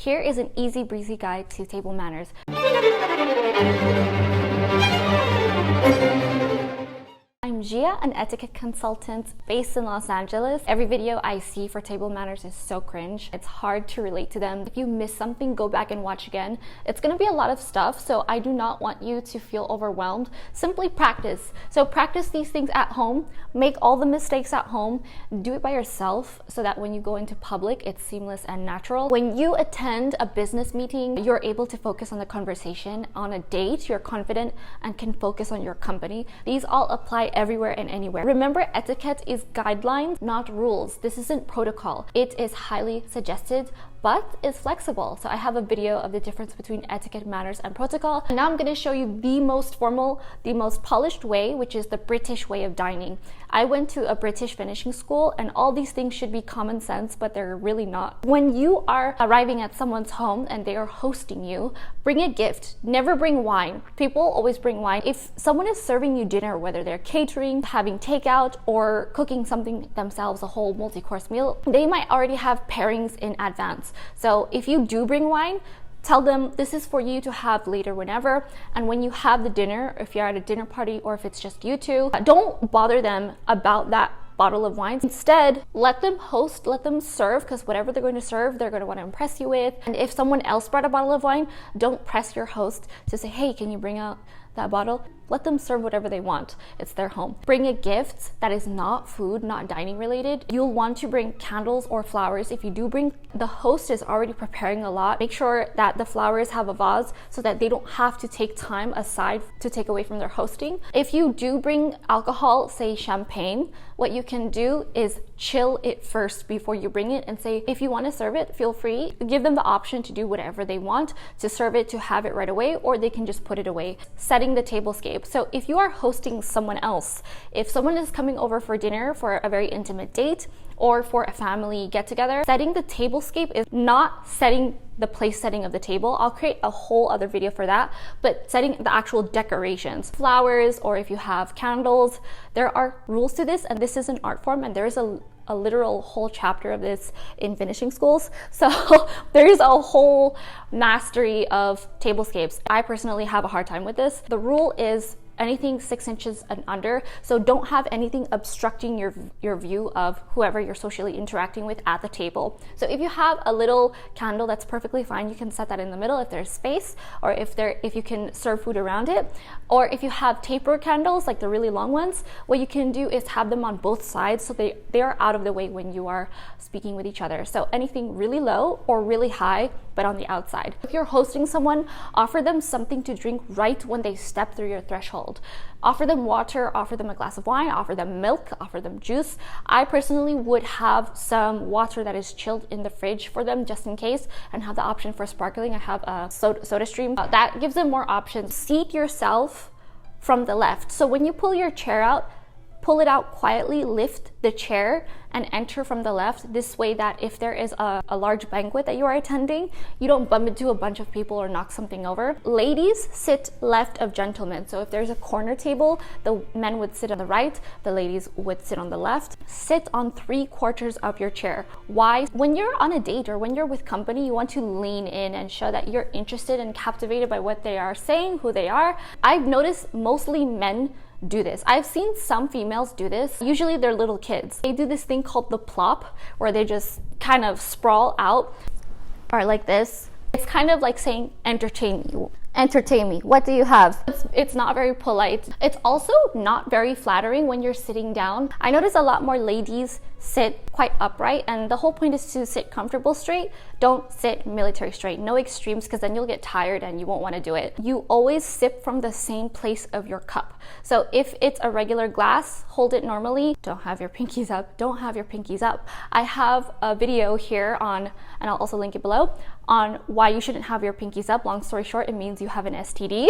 Here is an easy breezy guide to table manners. I'm Gia, an etiquette consultant based in Los Angeles. Every video I see for table manners is so cringe. It's hard to relate to them. If you miss something, go back and watch again. It's gonna be a lot of stuff, so I do not want you to feel overwhelmed. Simply practice. So practice these things at home. Make all the mistakes at home. Do it by yourself so that when you go into public, it's seamless and natural. When you attend a business meeting, you're able to focus on the conversation. On a date, you're confident and can focus on your company. These all apply everywhere and anywhere. Remember, etiquette is guidelines, not rules. This isn't protocol. It is highly suggested, but is flexible. So I have a video of the difference between etiquette, manners, and protocol. And now I'm gonna show you the most formal, the most polished way, which is the British way of dining. I went to a British finishing school, and all these things should be common sense, but they're really not. When you are arriving at someone's home and they are hosting you, bring a gift. Never bring wine. People always bring wine. If someone is serving you dinner, whether they're catering, having takeout, or cooking something themselves, a whole multi-course meal, they might already have pairings in advance. So if you do bring wine, tell them this is for you to have later whenever. And when you have the dinner, if you're at a dinner party or if it's just you two, don't bother them about that bottle of wine. Instead, let them host, let them serve, because whatever they're going to serve, they're going to want to impress you with. And if someone else brought a bottle of wine, don't press your host to say, hey, can you bring out that bottle? Let them serve whatever they want. It's their home. Bring a gift that is not food, not dining related. You'll want to bring candles or flowers. If you do bring, the host is already preparing a lot. Make sure that the flowers have a vase so that they don't have to take time aside to take away from their hosting. If you do bring alcohol, say champagne, what you can do is chill it first before you bring it and say, if you want to serve it, feel free. Give them the option to do whatever they want, to serve it, to have it right away, or they can just put it away. Setting the tablescape. So if you are hosting someone else, if someone is coming over for dinner for a very intimate date or for a family get-together, setting the tablescape is not setting the place setting of the table. I'll create a whole other video for that, but setting the actual decorations, flowers, or if you have candles, there are rules to this, and this is an art form, and there is a literal whole chapter of this in finishing schools. So there's a whole mastery of tablescapes. I personally have a hard time with this. The rule is anything 6 inches and under, so don't have anything obstructing your view of whoever you're socially interacting with at the table. So if you have a little candle, that's perfectly fine. You can set that in the middle if there's space, or if you can serve food around it. Or if you have taper candles, like the really long ones, what you can do is have them on both sides so they are out of the way when you are speaking with each other. So anything really low or really high, but on the outside. If you're hosting someone, offer them something to drink right when they step through your threshold. Offer them water, offer them a glass of wine, offer them milk, offer them juice. I personally would have some water that is chilled in the fridge for them just in case, and have the option for sparkling. I have a soda stream. That gives them more options. Seat yourself from the left. So when you pull your chair out, pull it out quietly, lift the chair, and enter from the left. This way that if there is a large banquet that you are attending, you don't bump into a bunch of people or knock something over. Ladies sit left of gentlemen. So if there's a corner table, the men would sit on the right, the ladies would sit on the left. Sit on 3/4 of your chair. Why? When you're on a date or when you're with company, you want to lean in and show that you're interested and captivated by what they are saying, who they are. I've noticed mostly men do this. I've seen some females do this. Usually they're little kids. They do this thing called the plop, where they just kind of sprawl out or like this. It's kind of like saying, entertain me. Entertain me. What do you have? It's not very polite. It's also not very flattering when you're sitting down. I notice a lot more ladies sit quite upright, and the whole point is to sit comfortable straight. Don't sit military straight. No extremes, because then you'll get tired and you won't want to do it. You always sip from the same place of your cup. So if it's a regular glass, hold it normally. Don't have your pinkies up. Don't have your pinkies up. I have a video here on, and I'll also link it below, on why you shouldn't have your pinkies up. Long story short, it means you have an STD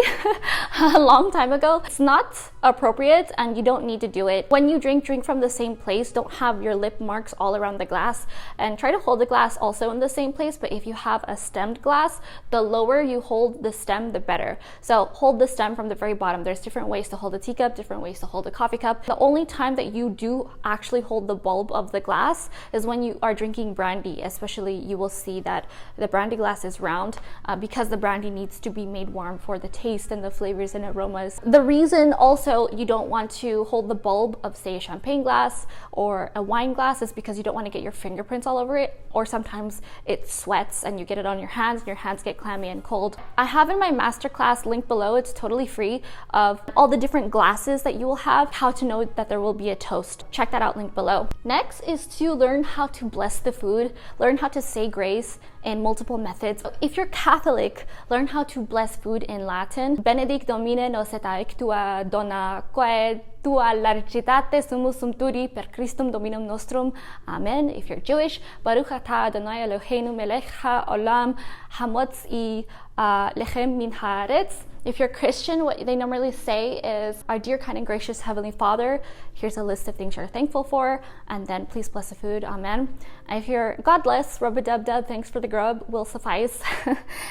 a long time ago. It's not appropriate and you don't need to do it. When you drink from the same place. Don't have your lip marks all around the glass. And try to hold the glass also in the same place, but if you have a stemmed glass, the lower you hold the stem, the better. So hold the stem from the very bottom. There's different ways to hold a teacup, different ways to hold a coffee cup. The only time that you do actually hold the bulb of the glass is when you are drinking brandy. Especially, you will see that the brandy glass is round because the brandy needs to be made warm for the taste and the flavors and aromas. The reason also you don't want to hold the bulb of, say, a champagne glass or a wine glass is because you don't want to get your fingerprints all over it, or sometimes it sweats and you get it on your hands and your hands get clammy and cold. I have in my masterclass link below, it's totally free, of all the different glasses that you will have, how to know that there will be a toast. Check that out, link below. Next is to learn how to bless the food, learn how to say grace in multiple methods. If you're Catholic, learn how to bless food in Latin. Benedict Domine nos et tua dona quae tua largitate sumus sumpturi per Christum Dominum nostrum. Amen. If you're Jewish, Baruch atah Adonai Eloheinu melech haolam hamotz I lechem min haaretz. If you're Christian, what they normally say is, our dear, kind, and gracious Heavenly Father, here's a list of things you're thankful for, and then please bless the food, amen. And if you're godless, rub-a-dub-dub, thanks for the grub, will suffice.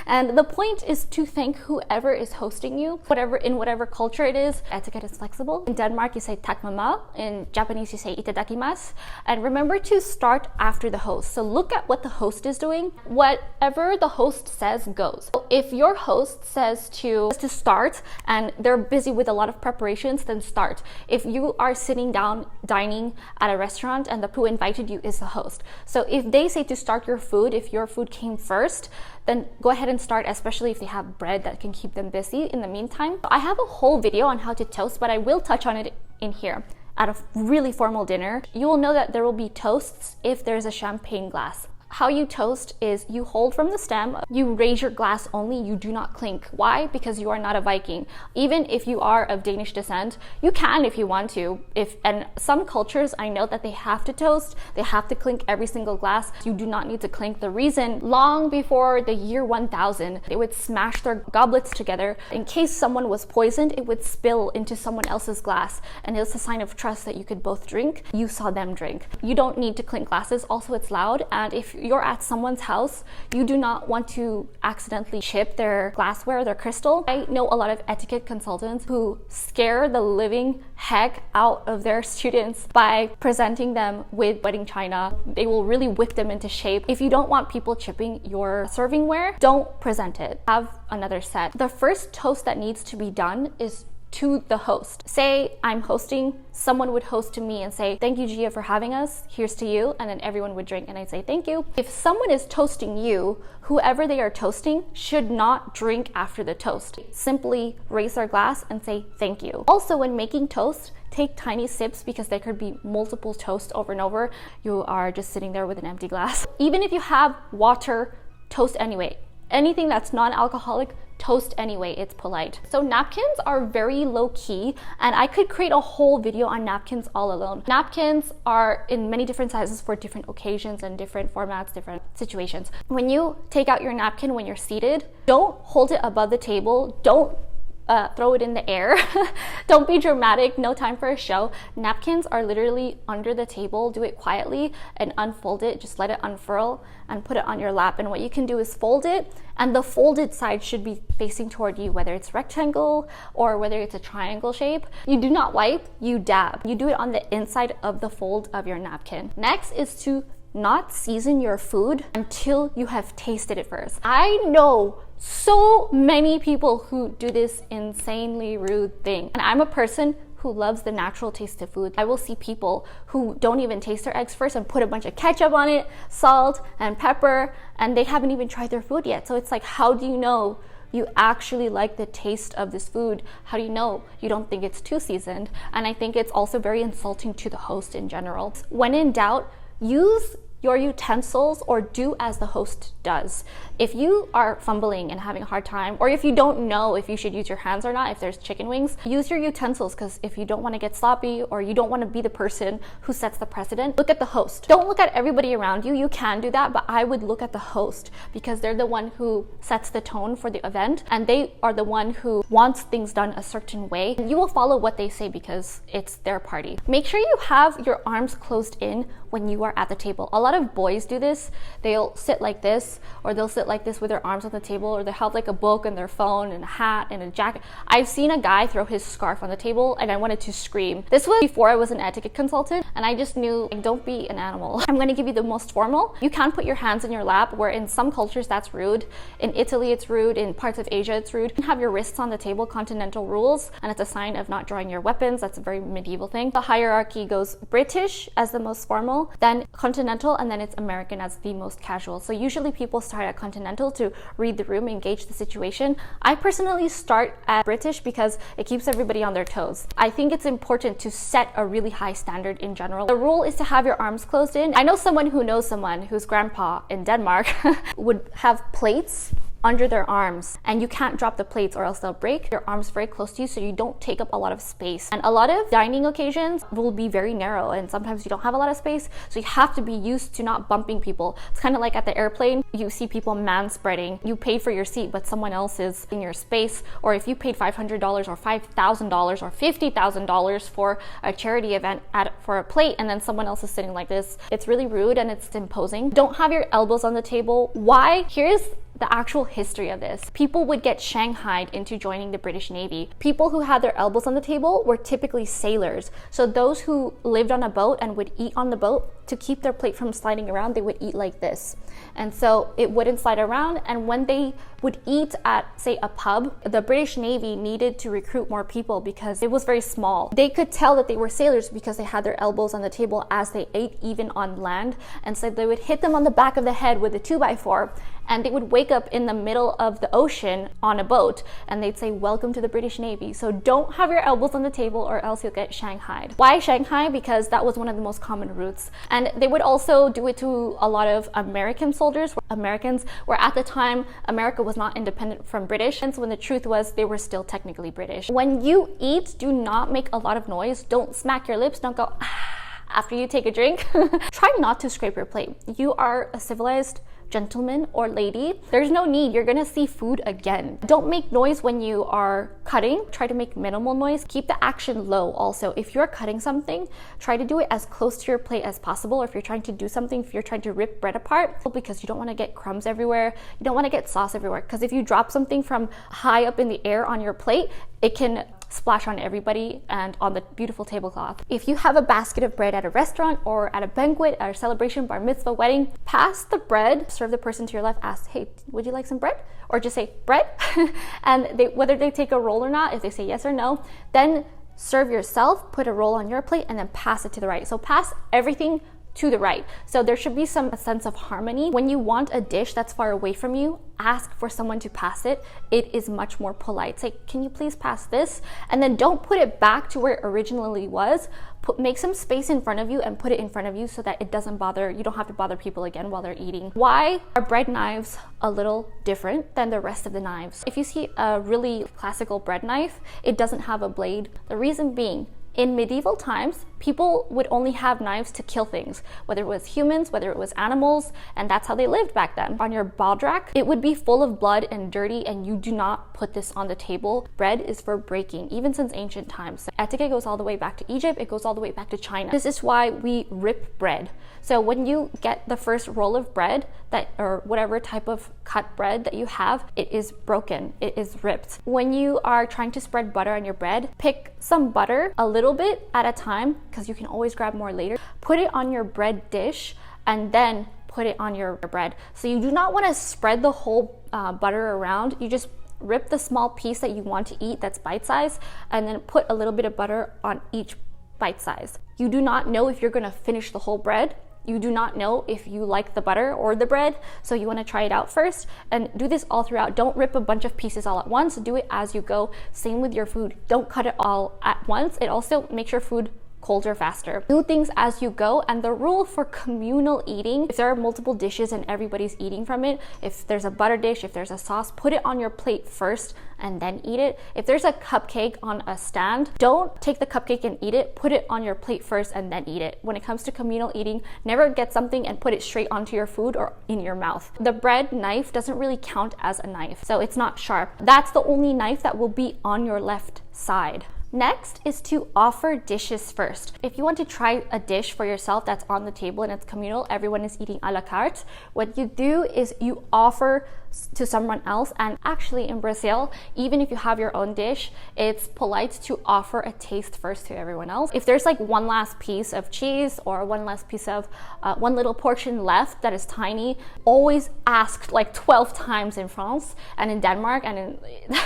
And the point is to thank whoever is hosting you, in whatever culture it is. Etiquette is flexible. In Denmark, you say tak mama. In Japanese, you say itadakimasu. And remember to start after the host. So look at what the host is doing. Whatever the host says goes. If your host says to start and they're busy with a lot of preparations, then start. If you are sitting down dining at a restaurant and the who invited you is the host. So if they say to start your food, if your food came first, then go ahead and start, especially if they have bread that can keep them busy in the meantime. I have a whole video on how to toast, but I will touch on it in here. At a really formal dinner, you will know that there will be toasts if there's a champagne glass. How you toast is you hold from the stem, you raise your glass only, you do not clink. Why? Because you are not a Viking. Even if you are of Danish descent, you can if you want to. And some cultures, I know that they have to toast, they have to clink every single glass. You do not need to clink. The reason, long before the year 1000, they would smash their goblets together. In case someone was poisoned, it would spill into someone else's glass. And it was a sign of trust that you could both drink. You saw them drink. You don't need to clink glasses. Also, it's loud. And if you're at someone's house, you do not want to accidentally chip their glassware, their crystal. I know a lot of etiquette consultants who scare the living heck out of their students by presenting them with wedding china. They will really whip them into shape. If you don't want people chipping your servingware, don't present it. Have another set. The first toast that needs to be done is to the host. Say I'm hosting, someone would host to me and say, thank you, Gia, for having us. Here's to you. And then everyone would drink and I'd say, thank you. If someone is toasting you, whoever they are toasting should not drink after the toast. Simply raise their glass and say, thank you. Also, when making toast, take tiny sips because there could be multiple toasts over and over. You are just sitting there with an empty glass. Even if you have water, toast anyway. Anything that's non-alcoholic, toast anyway, it's polite. So napkins are very low key, and I could create a whole video on napkins all alone. Napkins are in many different sizes for different occasions and different formats, different situations. When you take out your napkin when you're seated, don't hold it above the table. Don't throw it in the air. Don't be dramatic, no time for a show. Napkins are literally under the table. Do it quietly and unfold it. Just let it unfurl and put it on your lap. And what you can do is fold it, and the folded side should be facing toward you, whether it's rectangle or whether it's a triangle shape. You do not wipe, you dab. You do it on the inside of the fold of your napkin. Next is to not season your food until you have tasted it first. I know so many people who do this insanely rude thing. And I'm a person who loves the natural taste of food. I will see people who don't even taste their eggs first and put a bunch of ketchup on it, salt and pepper, and they haven't even tried their food yet. So it's like, how do you know you actually like the taste of this food? How do you know you don't think it's too seasoned? And I think it's also very insulting to the host in general. When in doubt, use your utensils or do as the host does. If you are fumbling and having a hard time, or if you don't know if you should use your hands or not, if there's chicken wings, use your utensils, because if you don't want to get sloppy or you don't want to be the person who sets the precedent, look at the host. Don't look at everybody around you. You can do that, but I would look at the host because they're the one who sets the tone for the event and they are the one who wants things done a certain way. And you will follow what they say because it's their party. Make sure you have your arms closed in when you are at the table. A lot of boys do this. They'll sit like this, or they'll sit like this with their arms on the table, or they'll have like a book and their phone and a hat and a jacket. I've seen a guy throw his scarf on the table and I wanted to scream. This was before I was an etiquette consultant, and I just knew, like, don't be an animal. I'm gonna give you the most formal. You can put your hands in your lap, where in some cultures that's rude. In Italy it's rude, in parts of Asia it's rude. You can have your wrists on the table, continental rules, and it's a sign of not drawing your weapons. That's a very medieval thing. The hierarchy goes British as the most formal, then continental, and then it's American as the most casual. So usually people start at continental to read the room, engage the situation. I personally start at British because it keeps everybody on their toes. I think it's important to set a really high standard in general. The rule is to have your arms closed in. I know someone who knows someone whose grandpa in Denmark would have plates under their arms, and you can't drop the plates or else they'll break. Your arms very close to you so you don't take up a lot of space. And a lot of dining occasions will be very narrow, and sometimes you don't have a lot of space, so you have to be used to not bumping people. It's kind of like at the airplane, you see people man-spreading. You paid for your seat, but someone else is in your space. Or if you paid $500 or $5,000 or $50,000 for a charity event for a plate, and then someone else is sitting like this, it's really rude and it's imposing. Don't have your elbows on the table. Why? Here's the actual history of this. People would get shanghaied into joining the British Navy. People who had their elbows on the table were typically sailors. So those who lived on a boat and would eat on the boat, to keep their plate from sliding around, they would eat like this. And so it wouldn't slide around. And when they would eat at, say, a pub, the British Navy needed to recruit more people because it was very small. They could tell that they were sailors because they had their elbows on the table as they ate, even on land. And so they would hit them on the back of the head with a 2x4, and they would wake up in the middle of the ocean on a boat, and they'd say, "Welcome to the British Navy." So don't have your elbows on the table or else you'll get shanghaied. Why Shanghai? Because that was one of the most common routes. And they would also do it to a lot of American soldiers, Americans, where at the time America was not independent from British, and so when the truth was they were still technically British. When you eat, do not make a lot of noise. Don't smack your lips. Don't go after you take a drink. Try not to scrape your plate. You are a civilized gentleman or lady. There's no need. You're gonna see food again. Don't make noise when you are cutting. Try to make minimal noise. Keep the action low also. If you're cutting something, try to do it as close to your plate as possible. Or if you're trying to do something, if you're trying to rip bread apart, because you don't want to get crumbs everywhere, you don't want to get sauce everywhere, because if you drop something from high up in the air on your plate, it can splash on everybody and on the beautiful tablecloth. If you have a basket of bread at a restaurant or at a banquet, at a celebration, bar mitzvah, wedding, pass the bread, serve the person to your left, ask, "Hey, would you like some bread?" Or just say, "Bread?" And whether they take a roll or not, if they say yes or no, then serve yourself, put a roll on your plate, and then pass it to the right. So pass everything to the right. So there should be some sense of harmony. When you want a dish that's far away from you, ask for someone to pass it. It is much more polite. Say, "Can you please pass this?" And then don't put it back to where it originally was. Make some space in front of you and put it in front of you so that it doesn't bother, you don't have to bother people again while they're eating. Why are bread knives a little different than the rest of the knives? If you see a really classical bread knife, it doesn't have a blade. The reason being, in medieval times, people would only have knives to kill things, whether it was humans, whether it was animals, and that's how they lived back then. On your baldric, it would be full of blood and dirty, and you do not put this on the table. Bread is for breaking, even since ancient times. Etiquette goes all the way back to Egypt, it goes all the way back to China. This is why we rip bread. So when you get the first roll of bread, or whatever type of cut bread that you have, it is broken, it is ripped. When you are trying to spread butter on your bread, pick some butter, a little bit at a time, because you can always grab more later. Put it on your bread dish and then put it on your bread. So you do not want to spread the whole butter around. You just rip the small piece that you want to eat that's bite-sized, and then put a little bit of butter on each bite size. You do not know if you're going to finish the whole bread. You do not know if you like the butter or the bread, so you want to try it out first and do this all throughout. Don't rip a bunch of pieces all at once. Do it as you go. Same with your food. Don't cut it all at once. It also makes your food colder faster. Do things as you go. And the rule for communal eating, if there are multiple dishes and everybody's eating from it, if there's a butter dish, if there's a sauce, put it on your plate first and then eat it. If there's a cupcake on a stand, don't take the cupcake and eat it. Put it on your plate first and then eat it. When it comes to communal eating, never get something and put it straight onto your food or in your mouth. The bread knife doesn't really count as a knife, so it's not sharp. That's the only knife that will be on your left side. Next is to offer dishes first. If you want to try a dish for yourself that's on the table and it's communal, everyone is eating a la carte, what you do is you offer to someone else. And actually in Brazil, even if you have your own dish, it's polite to offer a taste first to everyone else. If there's like one last piece of cheese or one last piece of one little portion left that is tiny, always ask like 12 times in France and in Denmark and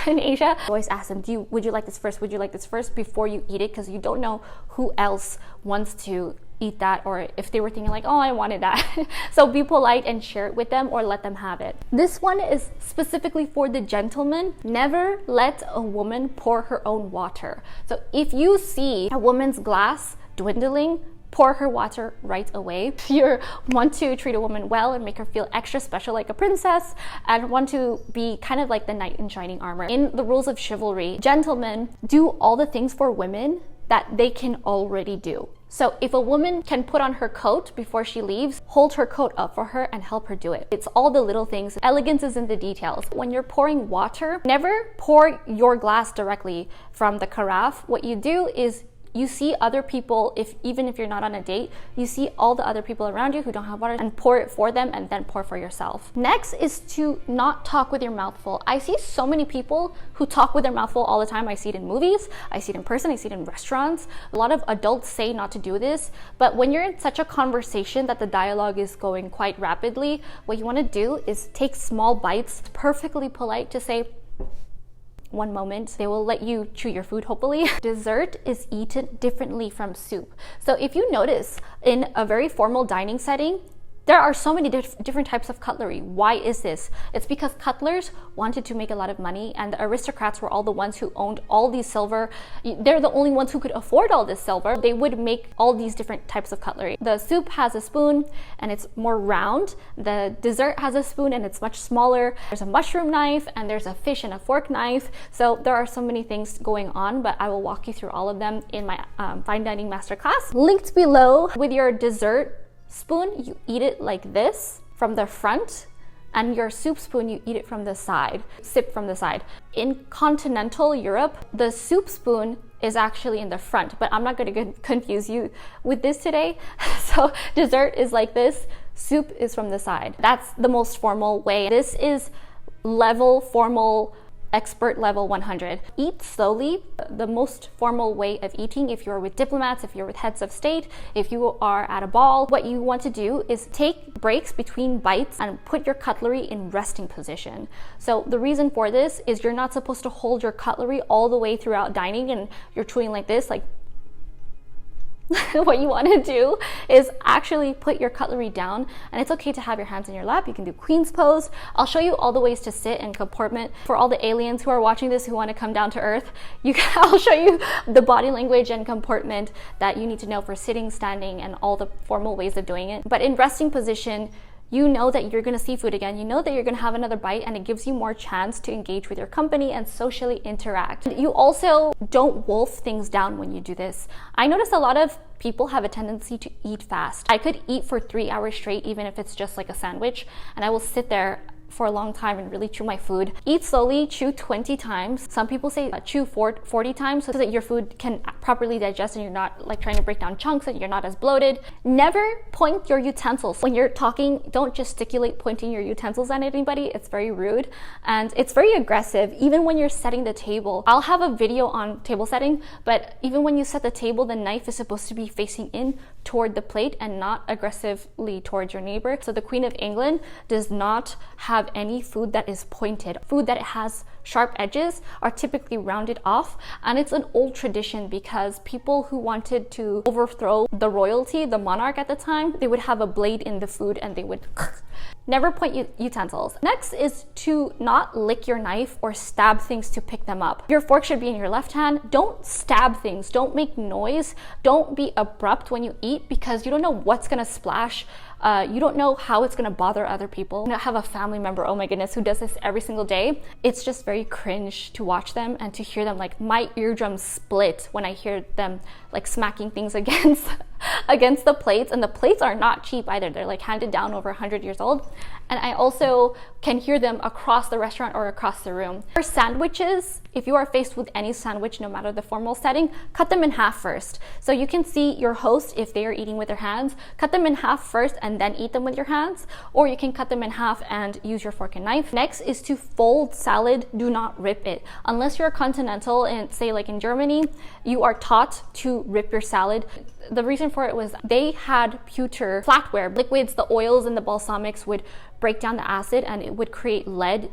in Asia. Always ask them, would you like this first? Would you like this first before you eat it? Because you don't know who else wants to eat that, or if they were thinking like, oh, I wanted that. So be polite and share it with them or let them have it. This one is specifically for the gentleman. Never let a woman pour her own water. So if you see a woman's glass dwindling, pour her water right away. If you want to treat a woman well and make her feel extra special like a princess and want to be kind of like the knight in shining armor. In the rules of chivalry, gentlemen do all the things for women that they can already do. So if a woman can put on her coat before she leaves, hold her coat up for her and help her do it. It's all the little things. Elegance is in the details. When you're pouring water, never pour your glass directly from the carafe. What you do is you see other people, even if you're not on a date, you see all the other people around you who don't have water and pour it for them and then pour for yourself. Next is to not talk with your mouth full. I see so many people who talk with their mouth full all the time. I see it in movies, I see it in person, I see it in restaurants. A lot of adults say not to do this, but when you're in such a conversation that the dialogue is going quite rapidly, what you want to do is take small bites. It's perfectly polite to say, one moment. They will let you chew your food, hopefully. Dessert is eaten differently from soup. So if you notice in a very formal dining setting, there are so many different types of cutlery. Why is this? It's because cutlers wanted to make a lot of money, and the aristocrats were all the ones who owned all these silver. They're the only ones who could afford all this silver. They would make all these different types of cutlery. The soup has a spoon and it's more round. The dessert has a spoon and it's much smaller. There's a mushroom knife and there's a fish and a fork knife. So there are so many things going on, but I will walk you through all of them in my fine dining masterclass. Linked below. With your dessert spoon, you eat it like this from the front, and your soup spoon, you eat it from the side, sip from the side. In continental Europe, the soup spoon is actually in the front, but I'm not going to confuse you with this today. So dessert is like this, soup is from the side. That's the most formal way. This is level formal, expert level 100. Eat slowly. The most formal way of eating, if you're with diplomats, if you're with heads of state, if you are at a ball, what you want to do is take breaks between bites and put your cutlery in resting position. So the reason for this is you're not supposed to hold your cutlery all the way throughout dining and you're chewing like this, like what you want to do is actually put your cutlery down, and it's okay to have your hands in your lap. You can do queen's pose. I'll show you all the ways to sit and comportment. For all the aliens who are watching this who want to come down to earth, I'll show you the body language and comportment that you need to know for sitting, standing, and all the formal ways of doing it. But in resting position, you know that you're going to see food again. You know that you're going to have another bite, and it gives you more chance to engage with your company and socially interact. You also don't wolf things down when you do this. I notice a lot of people have a tendency to eat fast. I could eat for 3 hours straight, even if it's just like a sandwich, and I will sit there for a long time and really chew my food. Eat slowly, chew 20 times. Some people say chew 40 times so that your food can properly digest and you're not like trying to break down chunks and you're not as bloated. Never point your utensils. When you're talking, don't gesticulate pointing your utensils at anybody. It's very rude and it's very aggressive. Even when you're setting the table, I'll have a video on table setting, but even when you set the table, the knife is supposed to be facing in toward the plate and not aggressively towards your neighbor. So the Queen of England does not have any food that is pointed. Food that has sharp edges are typically rounded off, and it's an old tradition because people who wanted to overthrow the royalty, the monarch at the time, they would have a blade in the food and they would never point utensils. Next is to not lick your knife or stab things to pick them up. Your fork should be in your left hand. Don't stab things. Don't make noise. Don't be abrupt when you eat because you don't know what's gonna splash. You don't know how it's gonna bother other people. I have a family member, oh my goodness, who does this every single day. It's just very cringe to watch them and to hear them, like my eardrums split when I hear them like smacking things against the plates, and the plates are not cheap either. They're like handed down over 100 years old. And I also can hear them across the restaurant or across the room. For sandwiches, if you are faced with any sandwich, no matter the formal setting, cut them in half first. So you can see your host, if they are eating with their hands, cut them in half first and then eat them with your hands, or you can cut them in half and use your fork and knife. Next is to fold salad, do not rip it. Unless you're continental and say like in Germany, you are taught to rip your salad. The reason for it was they had pewter flatware. Liquids, the oils and the balsamics would break down the acid and it would create lead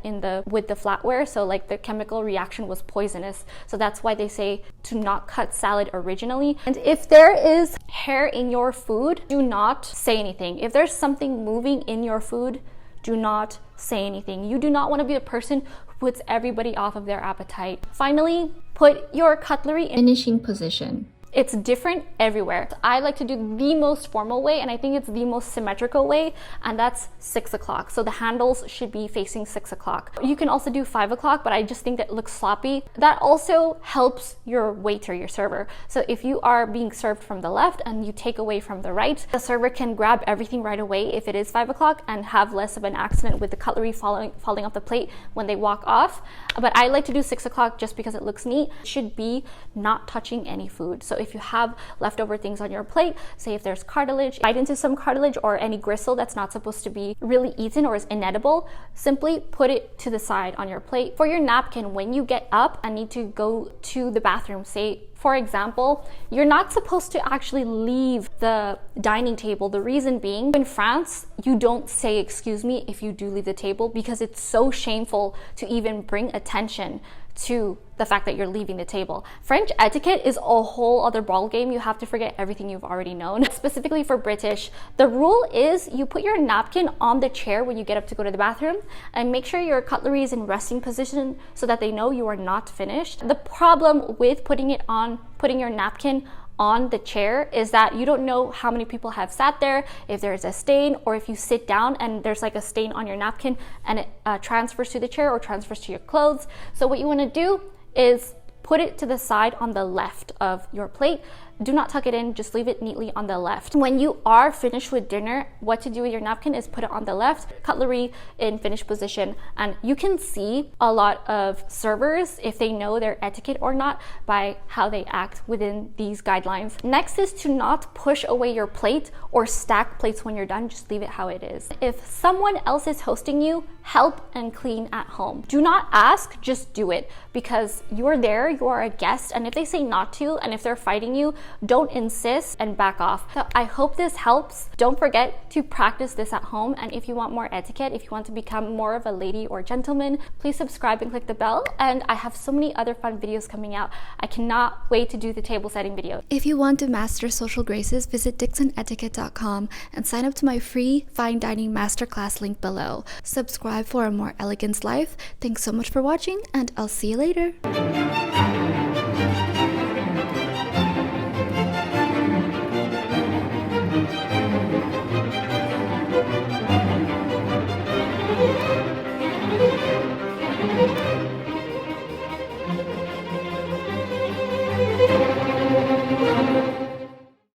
with the flatware. So like the chemical reaction was poisonous. So that's why they say to not cut salad originally. And if there is hair in your food, do not say anything. If there's something moving in your food, do not say anything. You do not want to be a person who puts everybody off of their appetite. Finally, put your cutlery in finishing position. It's different everywhere. I like to do the most formal way, and I think it's the most symmetrical way, and that's 6 o'clock. So the handles should be facing 6 o'clock. You can also do 5 o'clock, but I just think that it looks sloppy. That also helps your waiter, your server. So if you are being served from the left and you take away from the right, the server can grab everything right away if it is 5 o'clock and have less of an accident with the cutlery falling off the plate when they walk off. But I like to do 6 o'clock just because it looks neat. It should be not touching any food. So if you have leftover things on your plate, say if there's cartilage, bite into some cartilage or any gristle that's not supposed to be really eaten or is inedible, simply put it to the side on your plate. For your napkin, when you get up and need to go to the bathroom, say for example, you're not supposed to actually leave the dining table. The reason being, in France, you don't say excuse me if you do leave the table because it's so shameful to even bring attention to the fact that you're leaving the table. French etiquette is a whole other ball game. You have to forget everything you've already known. Specifically for British, the rule is you put your napkin on the chair when you get up to go to the bathroom and make sure your cutlery is in resting position so that they know you are not finished. The problem with putting your napkin on the chair is that you don't know how many people have sat there, if there's a stain, or if you sit down and there's like a stain on your napkin and it transfers to the chair or transfers to your clothes. So what you want to do is put it to the side on the left of your plate. Do not tuck it in, just leave it neatly on the left. When you are finished with dinner, what to do with your napkin is put it on the left, cutlery in finished position. And you can see a lot of servers, if they know their etiquette or not, by how they act within these guidelines. Next is to not push away your plate or stack plates when you're done, just leave it how it is. If someone else is hosting you, help and clean at home. Do not ask, just do it, because you're there, you are a guest, and if they say not to, and if they're fighting you, don't insist and back off. So I hope this helps. Don't forget to practice this at home, and if you want more etiquette, if you want to become more of a lady or gentleman, please subscribe and click the bell. And I have so many other fun videos coming out. I cannot wait to do the table setting video. If you want to master social graces, visit DixonEtiquette.com and sign up to my free fine dining masterclass link below. Subscribe for a more elegant life. Thanks so much for watching, and I'll see you later.